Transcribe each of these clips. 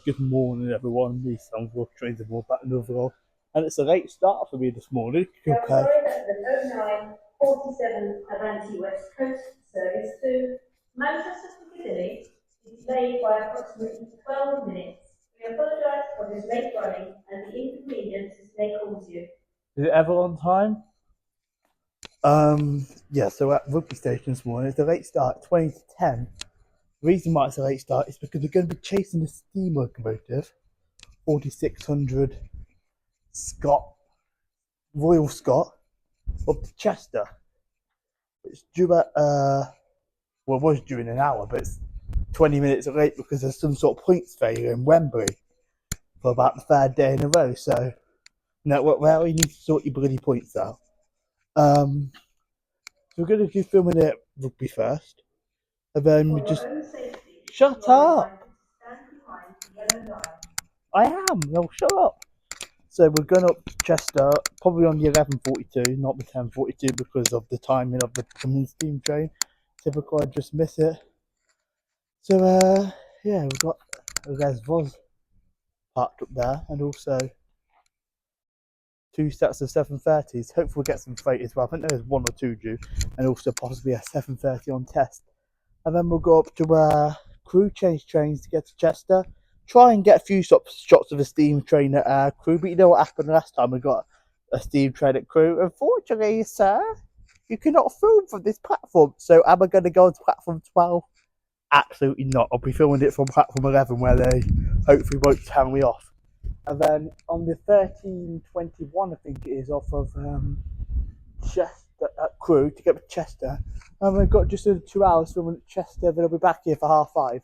Good morning, everyone. These songs will trains are more back than overall. And it's a late start for me this morning. Sorry that the 0947 Avanti West Coast service to Manchester Piccadilly is delayed by approximately 12 minutes. We apologise for this late running and the inconvenience this may cause you. Is it ever on time? Yeah, so at Rugby Station this morning, it's a late start, 20 to 10. The reason why it's a late start is because we're going to be chasing the steam locomotive, 4600 Scot, Royal Scot, up to Chester. It's due at, well, it was due in an hour, but it's 20 minutes late because there's some sort of points failure in Wembley for about the third day in a row. So, no, well, you need to sort your bloody points out. So we're going to be filming it rugby first, and then we just shut up. I am. No, shut up. So we're going up to Chester, probably on the 11:42, not the 10:42, because of the timing of the coming steam train. Typical, I just miss it. So yeah, we've got there's Voz parked up there, and also 2 sets of 730s. Hopefully we'll get some freight as well. I think there's 1 or 2 due, and also possibly a 730 on test. And then we'll go up to Crewe, change trains to get to Chester. Try and get a few shots of a steam train at Crewe, but you know what happened last time we got a steam train at Crewe? Unfortunately, sir, you cannot film from this platform. So am I going to go on to platform 12? Absolutely not. I'll be filming it from platform 11 where they hopefully won't tell me off. And then on the 13:21, I think it is, off of Chester at Crewe to get to Chester. And we've got just over 2 hours filming at Chester, then I'll be back here for 5:30.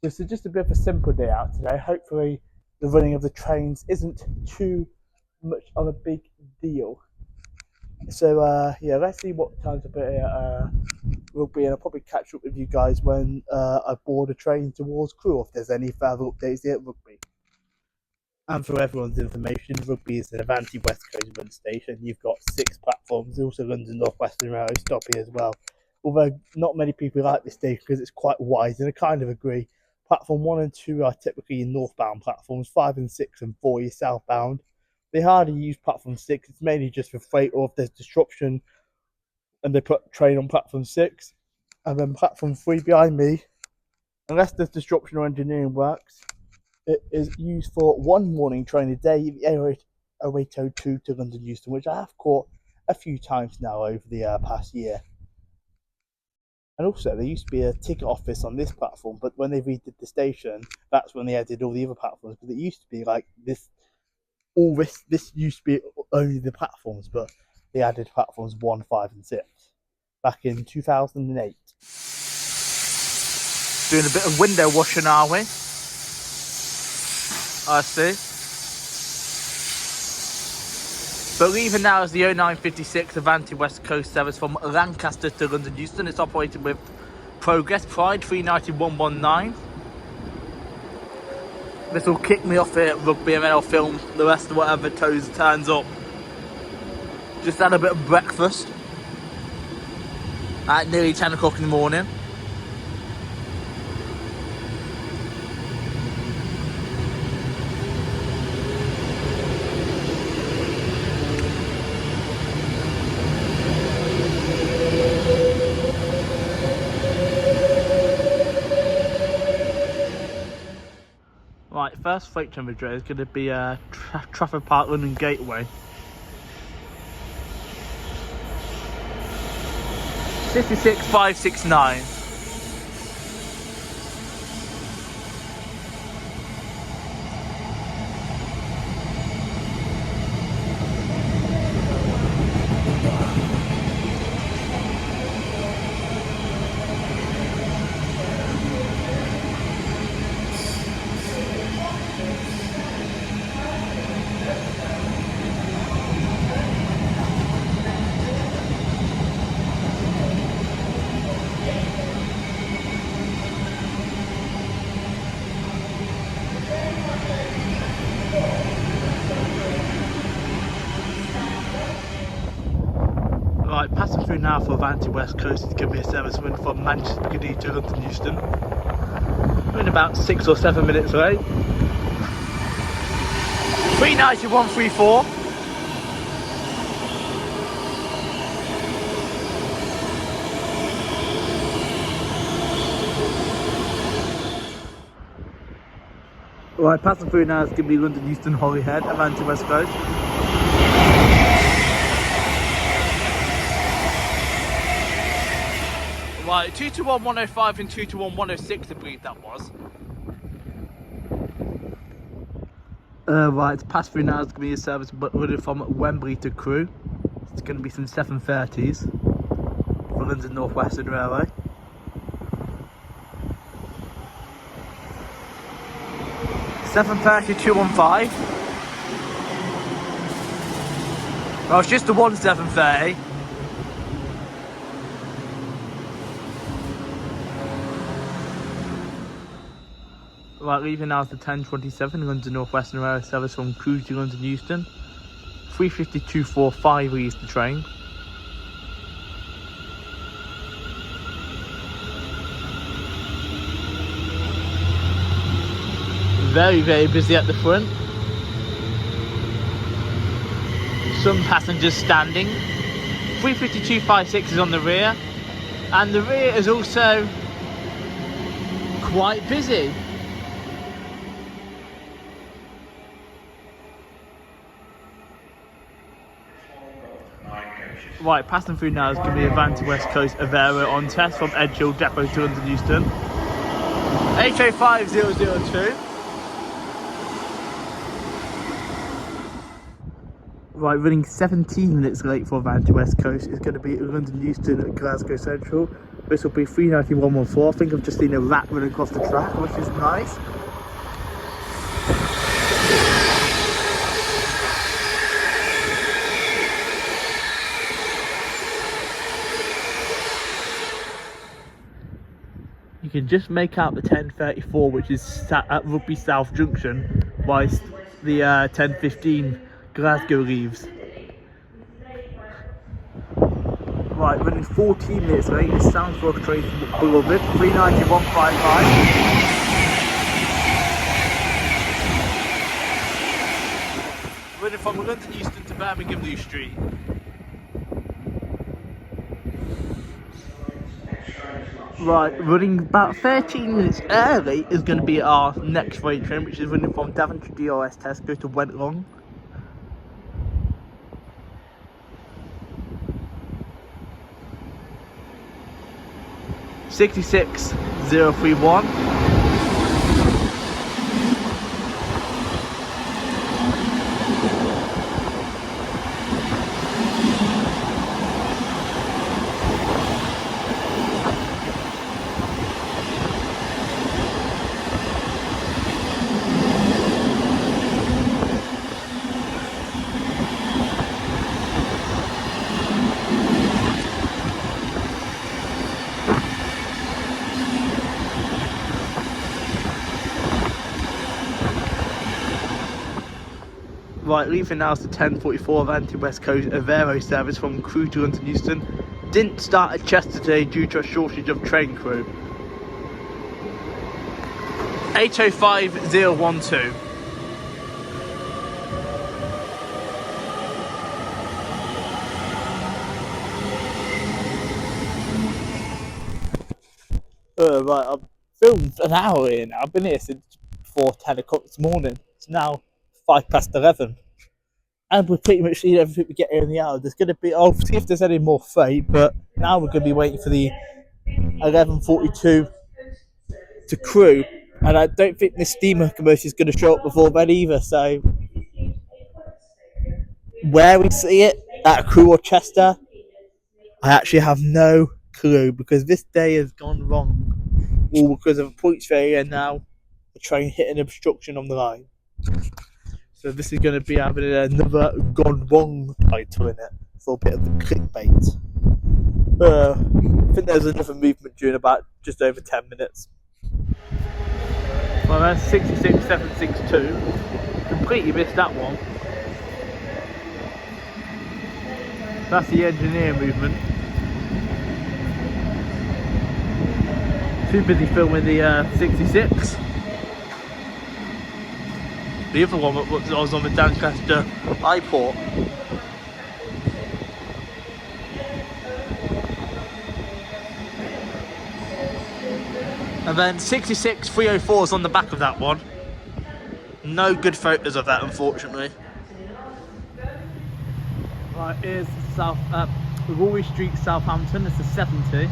This is just a bit of a simple day out today. Hopefully the running of the trains isn't too much of a big deal. So yeah, let's see what times I put here rugby, and I'll probably catch up with you guys when I board a train towards Crewe if there's any further updates here at rugby. And for everyone's information, rugby is an Avanti West Coast run station. You've got 6 platforms. It also runs a North Western Railway stop here as well. Although not many people like this station because it's quite wide, and I kind of agree. Platform 1 and 2 are typically your northbound platforms. 5 and 6 and 4 are southbound. They hardly use platform 6. It's mainly just for freight or if there's disruption and they put train on platform 6. And then platform 3 behind me, unless there's disruption or engineering works, it is used for 1 morning train a day, the 0802 to London Euston, which I have caught a few times now over the past year. And also, there used to be a ticket office on this platform, but when they redid the station, that's when they added all the other platforms. But it used to be like this. All this used to be only the platforms, but they added platforms 1, 5, and 6 back in 2008. Doing a bit of window washing, are we? I see. But leaving now is the 0956 Avanti West Coast service from Lancaster to London Euston. It's operated with Progress Pride 39119. This will kick me off here at rugby, and then I'll film the rest of whatever turns up. Just had a bit of breakfast at nearly 10 o'clock in the morning. Right, first freight train is going to be Trafford Park London Gateway. 56569. Right, passing through now for Avanti West Coast. It's going to be a service running from Manchester Piccadilly to London Euston. We're in about 6 or 7 minutes late. 391.34. Right, passing through now is going to be London Euston Holyhead, Avanti West Coast. Right, 221.105 and 221.106 I believe that was. Right, it's passed through now, it's going to be a service running from Wembley to Crewe. It's going to be some 7:30s for London North Western Railway. (7:30) 215. Well, it's just the one 7:30. Right, leaving now is the 10:27 London North Western Railway service from Crewe to London Euston. 3:52.45 leaves the train. Very, very busy at the front. Some passengers standing. 3:52.56 is on the rear. And the rear is also quite busy. Right, passing through now is going to be Avanti West Coast Avera on test from Edgehill Depot to London Euston. HO5002. Right, running 17 minutes late for Avanti West Coast is going to be London Euston at Glasgow Central. This will be 391.14. I think I've just seen a rat run across the track, which is nice. You can just make out the 10:34, which is sat at Rugby South Junction, whilst the 10:15 Glasgow leaves. Right, running 14 minutes late is Soundsworth train from Beloved, 391.55. Running from London Euston to Birmingham New Street. Right, running about 13 minutes early is going to be our next freight train, which is running from Daventry DOS Tesco to Wentlong. (66.031). Right, leaving now is the 10:44 Avanti West Coast Avero service from Crewe to London Euston. Didn't start at Chester today due to a shortage of train crew. 8:05.012. Right, I've filmed an hour here now. I've been here since before 10 o'clock this morning. It's now 11:05. And we've pretty much seen everything we get here in the hour. There's going to be, I'll see if there's any more freight, but now we're going to be waiting for the 11:42 to Crewe. And I don't think this steamer commercial is going to show up before then either. So, where we see it, at Crewe or Chester, I actually have no clue, because this day has gone wrong. All because of a points failure and now a train hitting obstruction on the line. So this is going to be having another gone wrong title in it for a bit of the clickbait. I think there's another movement during about just over 10 minutes. Well, that's 66.762. Completely missed that one. That's the engineer movement. too busy filming the 66. The other one I was on the Doncaster Highport. And then 66 304 is on the back of that one. No good photos of that, unfortunately. Right, here's South Rory Street, Southampton. It's a 70.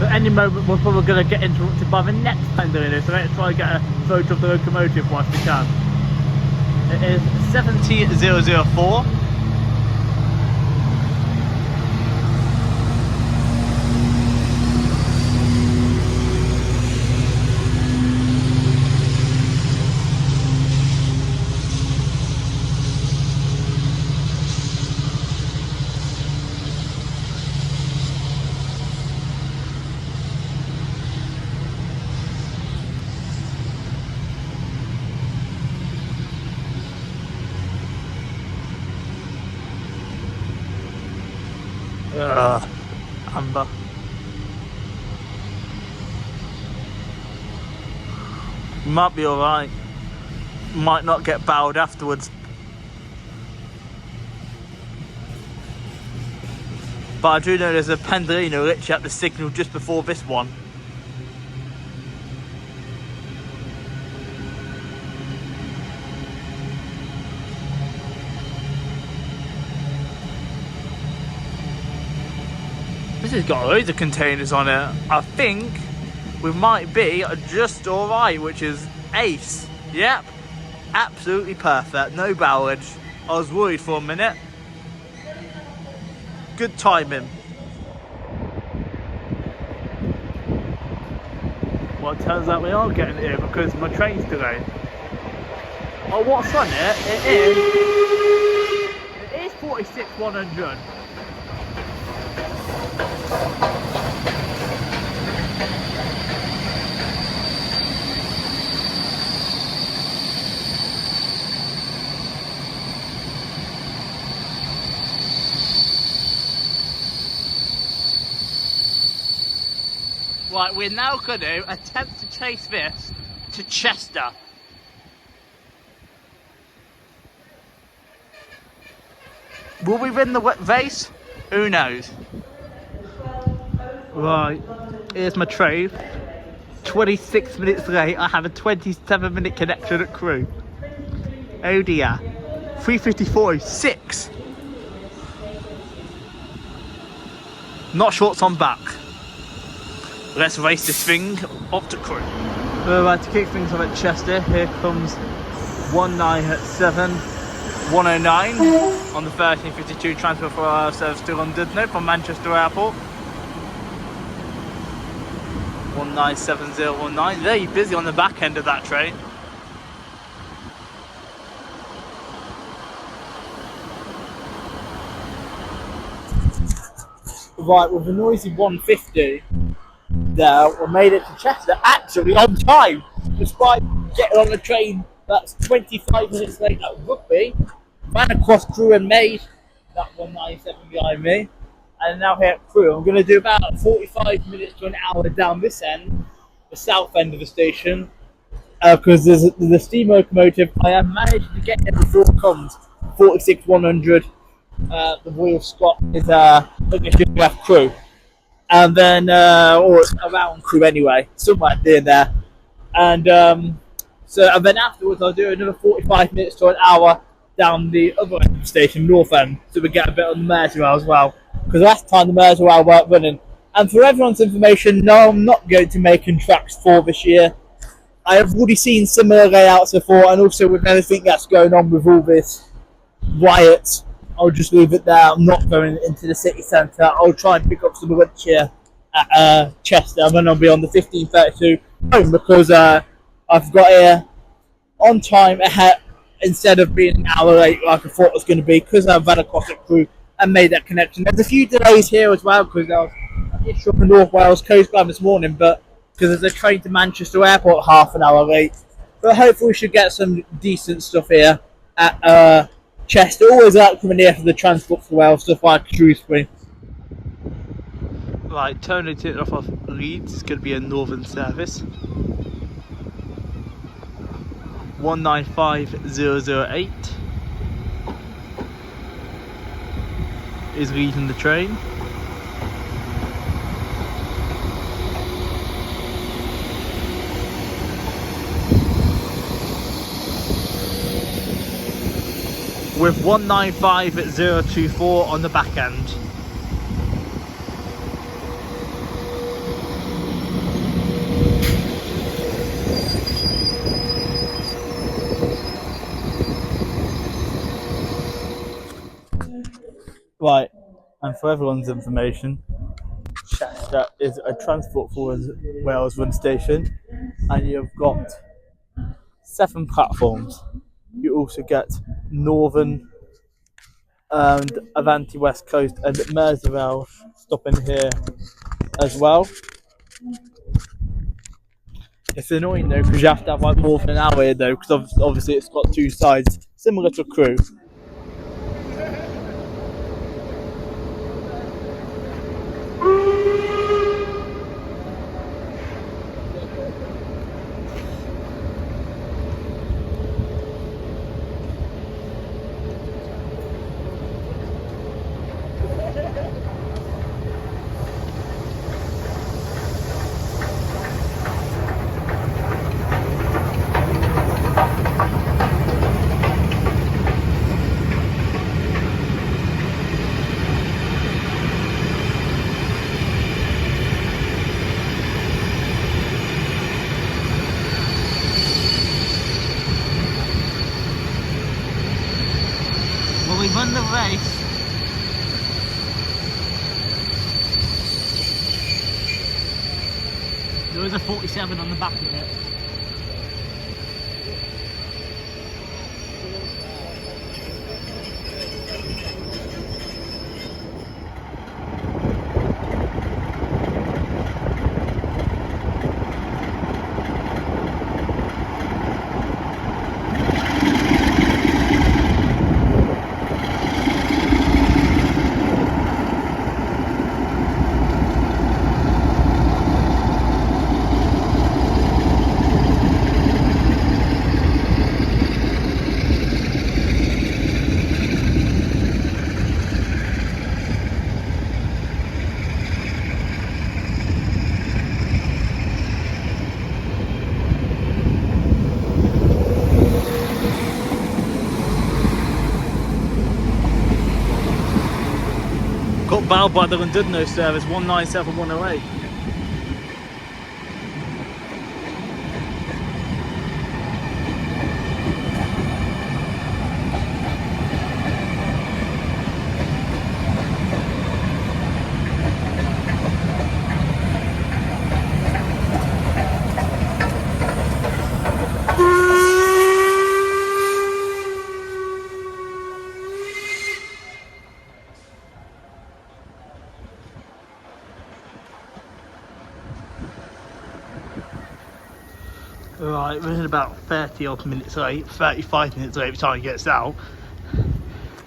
At any moment we're probably going to get interrupted by the next pendulum, so let's try and get a photo of the locomotive whilst we can. It is 70004. Amber. Might be alright. Might not get bowed afterwards. But I do know there's a Pendolino literally at the signal just before this one. This has got loads of containers on it. I think we might be just alright, which is ace. Yep, absolutely perfect, no bowage. I was worried for a minute. Good timing. Well, it turns out we are getting here because my train's delayed. Oh, what's on it? It is 46 100. Right, we're now going to attempt to chase this to Chester. Will we win the race? Who knows? Right, here's my train. 26 minutes late. I have a 27-minute connection at Crewe. Oh dear. 3:54.06. Not sure what's on back. Let's race this thing up to Crewe. Right, to kick things off at Chester, here comes 1987 109 on the 1352 transfer for our service to London, no, from Manchester Airport. 197019, very busy on the back end of that train. Right, with a noisy 150 there, we made it to Chester actually on time, despite getting on the train that's 25 minutes late at Rugby. Ran across Crewe and made that 197 behind me, and now here at Crewe I'm going to do about 45 minutes to an hour down this end, the south end of the station, because there's the steam locomotive. I have managed to get there before it comes, 46 100. The Royal Scot is just left Crewe, and then or around Crewe anyway, somewhere near there, and and then afterwards I'll do another 45 minutes to an hour down the other end of the station, north end, so we get a bit on the Merseyrail as well, because last time the Merseyrail weren't running. And for everyone's information, no, I'm not going to making tracks for this year. I have already seen similar layouts before, and also with everything that's going on with all this riot, I'll just leave it there. I'm not going into the city centre. I'll try and pick up some lunch here at Chester, and then I'll be on the 1532 home, because I've got here on time ahead instead of being an hour late like I thought it was going to be, because I've had a cross at Crewe and made that connection. There's a few delays here as well, because I was from the North Wales Coast Guard this morning, but because there's a train to Manchester Airport half an hour late. But hopefully we should get some decent stuff here at Chester, always like coming here for the transport for Wales, stuff like Shrewsbury. Right, turning it off of Leeds, it's going to be a northern service. 195008 is leading the train. With 195024 on the back end. Right, and for everyone's information, Chester is a Transport for Wales run station, and you've got 7 platforms. You also get Northern and Avanti West Coast and Merseyrail stopping here as well. It's annoying though because you have to have like more than an hour here though, because obviously it's got 2 sides, similar to Crewe. Well, we won the race. There is a 47 on the back of it. Got bowed by the Llandudno service 197108. Right, we're in about 30 odd minutes late, 35 minutes late by the time it gets out.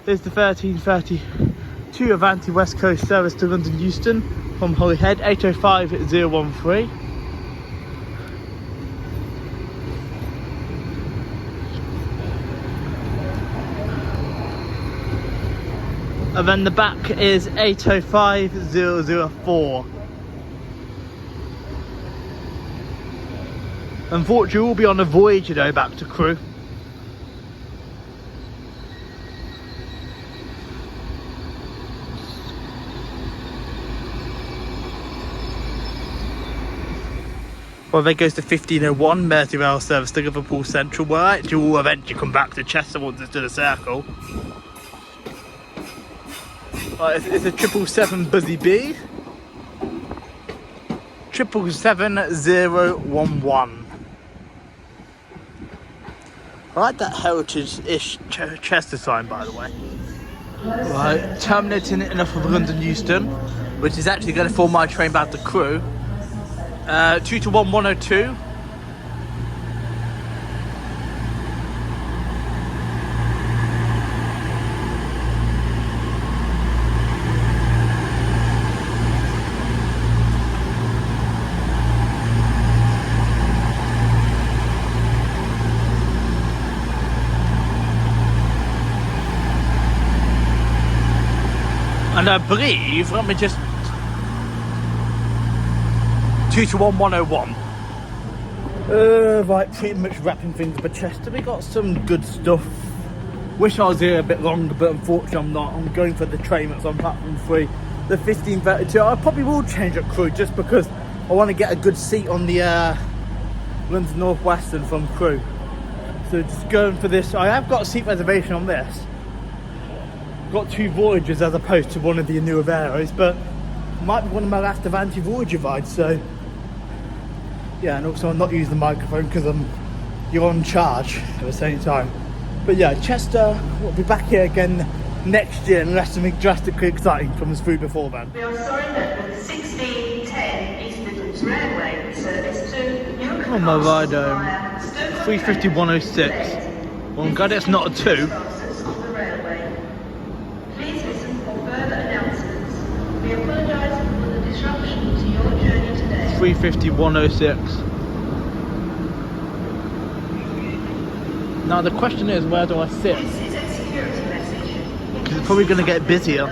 There's the 1332 Avanti West Coast service to London Euston from Holyhead, 805013. And then the back is 805004. Unfortunately, we'll be on a voyage, you know, back to Crewe. Well, there goes the 1501 Merseyrail service to Liverpool Central, where actually we'll eventually come back to Chester once it's done a circle. Right, it's a 777 Buzzy B. 777-011. I like that heritage-ish Chester sign, by the way. Right, terminating it enough of London Euston, which is actually going to form my train back to Crewe. 2 to 1 102. And I believe, let me just... 2 to 1, 101. Right, pretty much wrapping things up at Chester. We got some good stuff. Wish I was here a bit longer, but unfortunately I'm not. I'm going for the train that's on platform 3, the 1532. I probably will change at Crewe just because I want to get a good seat on the London North Western from Crewe. So just going for this. I have got a seat reservation on this. Got 2 voyages as opposed to one of the newer Veros, but might be one of my last Avanti Voyager rides. So yeah, and also I'm not using the microphone because you're on charge at the same time. But yeah, Chester will be back here again next year unless something drastically exciting comes through before then. We are sorry that the 1610 East Midlands Railway service to Newark Oh my ride Castle home. via Stoke 350-106. Well, I'm glad it's not a 2. on the railway. Please listen for further announcements. We apologise for the disruption to your journey today. 350-106. Now the question is, where do I sit? This is a security message. Because it's probably going to get busier.